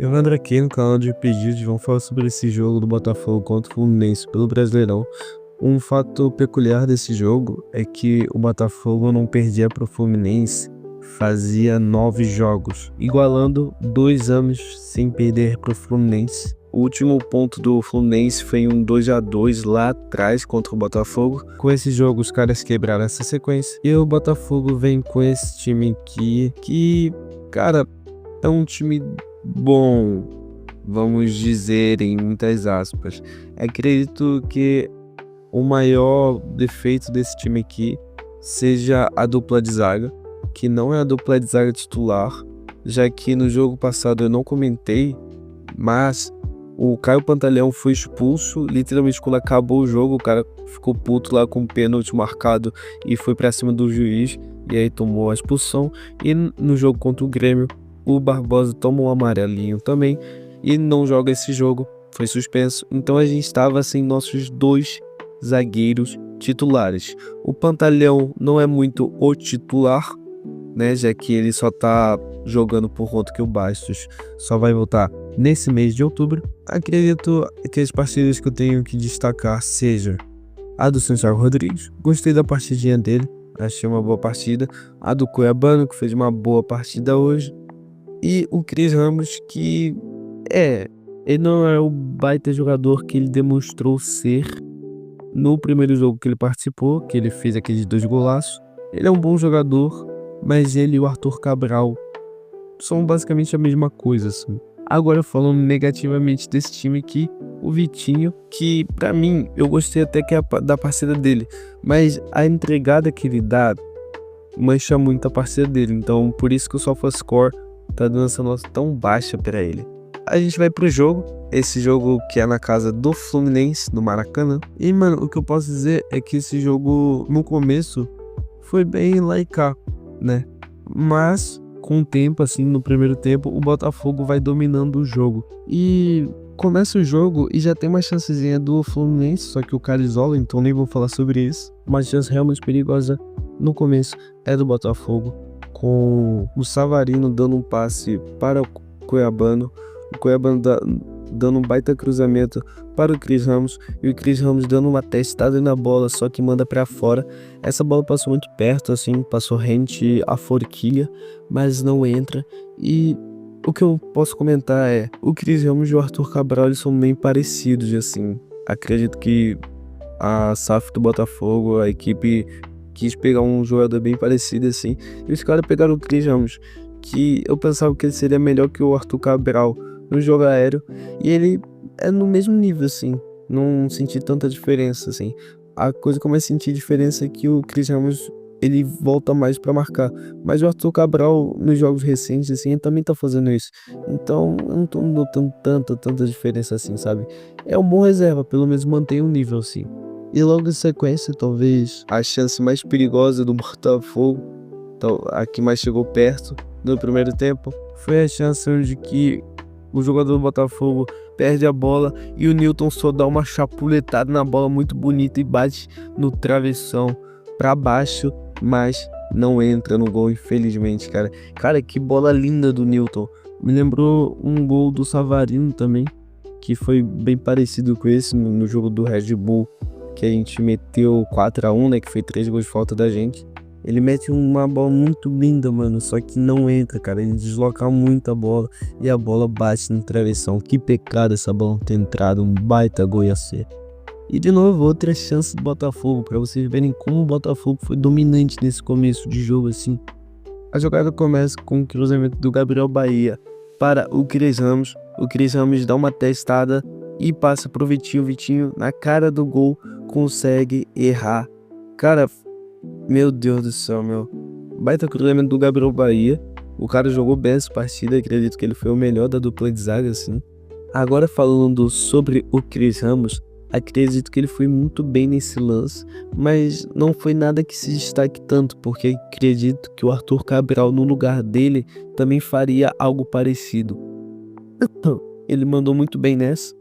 Evandro aqui no canal de pedidos, vamos falar sobre esse jogo do Botafogo contra o Fluminense pelo Brasileirão. Um fato peculiar desse jogo é que o Botafogo não perdia para o Fluminense fazia 9 jogos, igualando 2 anos sem perder para o Fluminense. O último ponto do Fluminense foi um 2-2 lá atrás contra o Botafogo. Com esse jogo os caras quebraram essa sequência e o Botafogo vem com esse time aqui que, cara, é um time bom, vamos dizer em muitas aspas. Acredito que o maior defeito desse time aqui seja a dupla de zaga, que não é a dupla de zaga titular, já que no jogo passado eu não comentei, mas o Caio Pantaleão foi expulso, literalmente quando acabou o jogo, o cara ficou puto lá com o pênalti marcado e foi pra cima do juiz, e aí tomou a expulsão. E no jogo contra o Grêmio, o Barbosa toma um amarelinho também e não joga esse jogo, foi suspenso. Então a gente estava sem nossos dois zagueiros titulares. O Pantaleão não é muito o titular, né, já que ele só tá jogando por conta que o Bastos só vai voltar nesse mês de outubro. Acredito que as partidas que eu tenho que destacar seja a do Santiago Rodrigues. Gostei da partidinha dele, achei uma boa partida. A do Cuiabano, que fez uma boa partida hoje. E o Cris Ramos, que ele não é o baita jogador que ele demonstrou ser no primeiro jogo que ele participou, que ele fez aqueles 2 golaços. Ele é um bom jogador, mas ele e o Arthur Cabral são basicamente a mesma coisa, assim. Agora falando negativamente desse time aqui, o Vitinho, que pra mim, eu gostei até que da parceira dele, mas a entregada que ele dá mancha muito a parceira dele, então por isso que o SofaScore tá dando essa nota tão baixa pra ele. A gente vai pro jogo, esse jogo que é na casa do Fluminense, no Maracanã. E, mano, o que eu posso dizer é que esse jogo, no começo, foi bem lá e cá, né? Mas, com o tempo, assim, no primeiro tempo, o Botafogo vai dominando o jogo. E começa o jogo e já tem uma chancezinha do Fluminense, só que o cara isola, então nem vou falar sobre isso. Uma chance realmente perigosa no começo é do Botafogo, com o Savarino dando um passe para o Cuiabano dando um baita cruzamento para o Cris Ramos, e o Cris Ramos dando uma testada na bola, só que manda para fora. Essa bola passou muito perto, assim, passou rente à forquilha, mas não entra. E o que eu posso comentar é, o Cris Ramos e o Arthur Cabral, eles são bem parecidos, assim. Acredito que a SAF do Botafogo, a equipe, quis pegar um jogador bem parecido, assim, e os caras pegaram o Cris Ramos, que eu pensava que ele seria melhor que o Arthur Cabral no jogo aéreo, e ele é no mesmo nível, assim, não senti tanta diferença, assim. A coisa que eu mais senti diferença é que o Cris Ramos, ele volta mais pra marcar, mas o Arthur Cabral, nos jogos recentes, assim, ele também tá fazendo isso, então eu não tô notando tanta diferença assim, sabe? É um bom reserva, pelo menos mantém um nível, assim. E logo em sequência, talvez a chance mais perigosa do Botafogo, então, a que mais chegou perto no primeiro tempo, foi a chance onde que o jogador do Botafogo perde a bola e o Newton só dá uma chapuletada na bola muito bonita e bate no travessão pra baixo, mas não entra no gol, infelizmente, cara. Cara, que bola linda do Newton. Me lembrou um gol do Savarino também, que foi bem parecido com esse no jogo do Red Bull, que a gente meteu 4-1, né, que foi 3 gols de falta da gente. Ele mete uma bola muito linda, mano, só que não entra, cara. Ele desloca muito a bola e a bola bate no travessão. Que pecado essa bola não ter entrado, um baita gol ia ser. E de novo, outra chance do Botafogo, pra vocês verem como o Botafogo foi dominante nesse começo de jogo, assim. A jogada começa com o cruzamento do Gabriel Bahia para o Cris Ramos. O Cris Ramos dá uma testada e passa pro Vitinho. Vitinho, na cara do gol, consegue errar. Cara, meu Deus do céu, meu. Baita cruzamento do Gabriel Bahia. O cara jogou bem essa partida. Acredito que ele foi o melhor da dupla de zaga, assim. Agora falando sobre o Cris Ramos, acredito que ele foi muito bem nesse lance, mas não foi nada que se destaque tanto, porque acredito que o Arthur Cabral, no lugar dele, também faria algo parecido. Ele mandou muito bem nessa.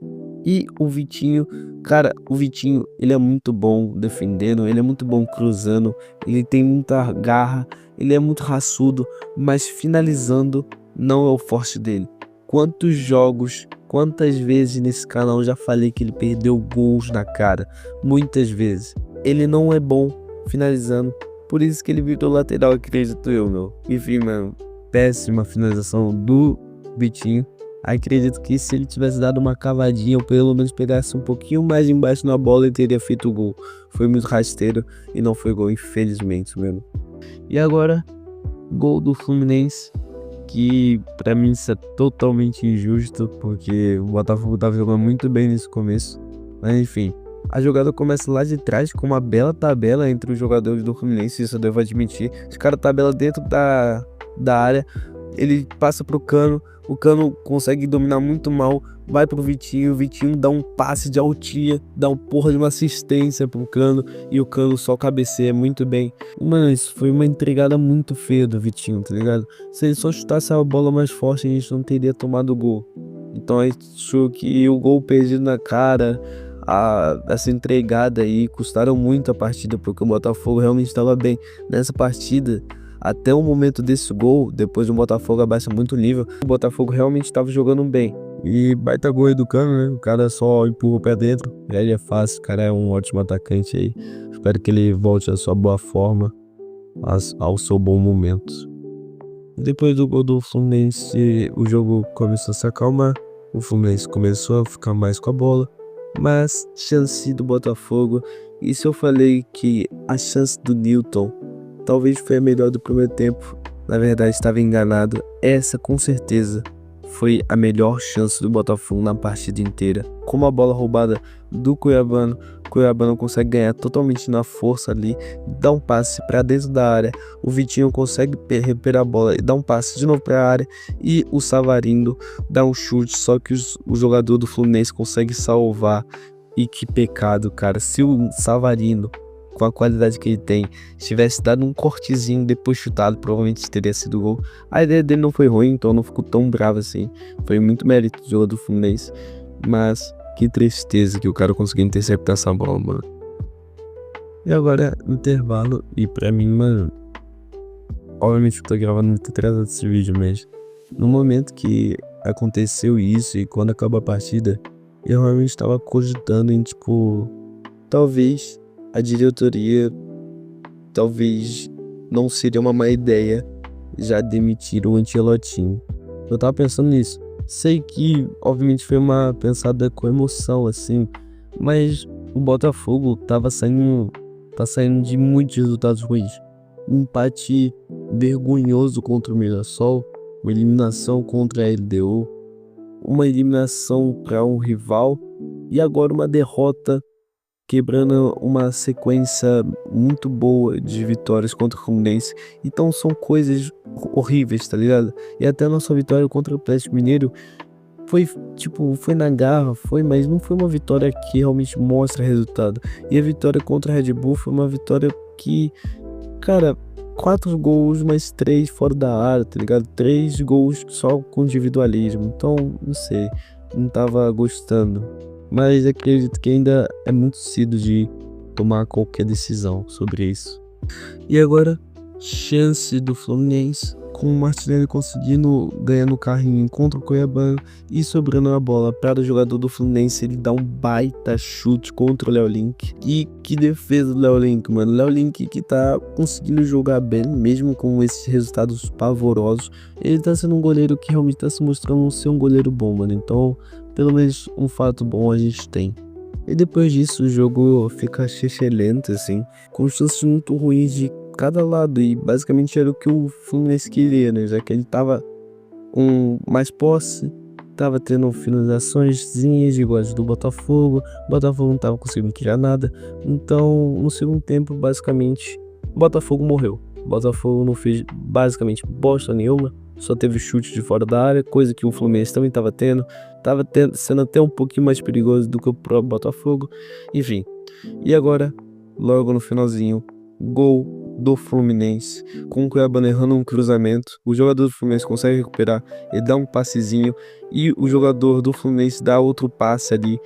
E o Vitinho, cara, o Vitinho, ele é muito bom defendendo, ele é muito bom cruzando, ele tem muita garra, ele é muito raçudo, mas finalizando não é o forte dele. Quantos jogos, quantas vezes nesse canal eu já falei que ele perdeu gols na cara? Muitas vezes. Ele não é bom finalizando, por isso que ele virou lateral, acredito eu, meu. Enfim, mano, péssima finalização do Vitinho. Acredito que se ele tivesse dado uma cavadinha ou pelo menos pegasse um pouquinho mais embaixo na bola, ele teria feito o gol. Foi muito rasteiro e não foi gol, infelizmente, mano. E agora, gol do Fluminense, que pra mim isso é totalmente injusto, porque o Botafogo tava jogando muito bem nesse começo. Mas enfim, a jogada começa lá de trás com uma bela tabela entre os jogadores do Fluminense, isso eu devo admitir. Os caras tabela dentro da área, ele passa pro Cano, o Cano consegue dominar muito mal, vai pro Vitinho, o Vitinho dá um passe de altia, dá um porra de uma assistência pro Cano, e o Cano só cabeceia muito bem. Mano, isso foi uma entregada muito feia do Vitinho, tá ligado? Se ele só chutasse a bola mais forte, a gente não teria tomado o gol. Então a gente achou que o gol perdido na cara, essa entregada aí, custaram muito a partida, porque o Botafogo realmente estava bem nessa partida. Até o momento desse gol, depois o Botafogo abaixa muito o nível, o Botafogo realmente estava jogando bem. E baita gol aí do Cano, né? O cara só empurra o pé dentro. Ele é fácil, o cara é um ótimo atacante aí. Espero que ele volte à sua boa forma, ao seu bom momento. Depois do gol do Fluminense, o jogo começou a se acalmar. O Fluminense começou a ficar mais com a bola. Mas chance do Botafogo. E se eu falei que a chance do Newton talvez foi a melhor do primeiro tempo, na verdade estava enganado. Essa com certeza foi a melhor chance do Botafogo na partida inteira. Com a bola roubada do Cuiabano, Cuiabano consegue ganhar totalmente na força ali, dá um passe para dentro da área, o Vitinho consegue recuperar a bola e dá um passe de novo para a área, e o Savarino dá um chute, só que o jogador do Fluminense consegue salvar. E que pecado, cara, se o Savarino, com a qualidade que ele tem, tivesse dado um cortezinho depois chutado, provavelmente teria sido gol. A ideia dele não foi ruim, então não ficou tão bravo assim. Foi muito mérito do jogador do Fluminense. Mas que tristeza que o cara conseguiu interceptar essa bola, mano. E agora, intervalo. E pra mim, mano, obviamente eu tô gravando muito atrasado esse vídeo, mas no momento que aconteceu isso e quando acabou a partida, eu realmente estava cogitando em, tipo, talvez a diretoria, talvez não seria uma má ideia já demitir o Ancelotti. Eu tava pensando nisso. Sei que, obviamente, foi uma pensada com emoção, assim, mas o Botafogo tá saindo de muitos resultados ruins. Um empate vergonhoso contra o Mirassol, uma eliminação contra a LDU, uma eliminação para um rival e agora uma derrota, quebrando uma sequência muito boa de vitórias contra o Fluminense. Então são coisas horríveis, tá ligado? E até a nossa vitória contra o Atlético Mineiro foi, tipo, foi na garra, mas não foi uma vitória que realmente mostra resultado. E a vitória contra a Red Bull foi uma vitória que, cara, 4 gols mais 3 fora da área, tá ligado? 3 gols só com individualismo. Então, não sei, não tava gostando. Mas acredito que ainda é muito cedo de tomar qualquer decisão sobre isso. E agora, chance do Fluminense, com o Martinelli conseguindo ganhar no carrinho contra o Cuiabano e sobrando a bola para o jogador do Fluminense, ele dá um baita chute contra o Léo Link. E que defesa do Léo Link, mano. Léo Link que tá conseguindo jogar bem, mesmo com esses resultados pavorosos. Ele tá sendo um goleiro que realmente tá se mostrando ser um goleiro bom, mano. Então, pelo menos um fato bom a gente tem. E depois disso o jogo fica lento assim, com chances muito ruins de cada lado, e basicamente era o que o Fluminense queria, né? Já que ele tava com mais posse, tava tendo finalizaçõezinhas iguais do Botafogo, o Botafogo não tava conseguindo criar nada. Então no segundo tempo, basicamente, o Botafogo morreu. O Botafogo não fez basicamente bosta nenhuma, só teve chute de fora da área, coisa que o Fluminense também tava tendo, sendo até um pouquinho mais perigoso do que o próprio Botafogo. Enfim, e agora, logo no finalzinho, gol do Fluminense, com o Cuiabano errando um cruzamento, o jogador do Fluminense consegue recuperar, ele dá um passezinho e o jogador do Fluminense dá outro passe ali,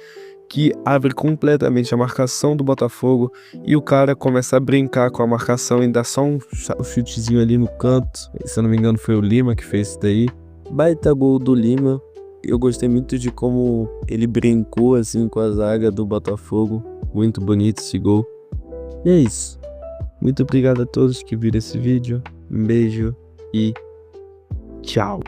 que abre completamente a marcação do Botafogo, e o cara começa a brincar com a marcação e dá só um chutezinho ali no canto. Se eu não me engano foi o Lima que fez isso daí. Baita gol do Lima, eu gostei muito de como ele brincou assim com a zaga do Botafogo. Muito bonito esse gol. E é isso. Muito obrigado a todos que viram esse vídeo. Um beijo e tchau.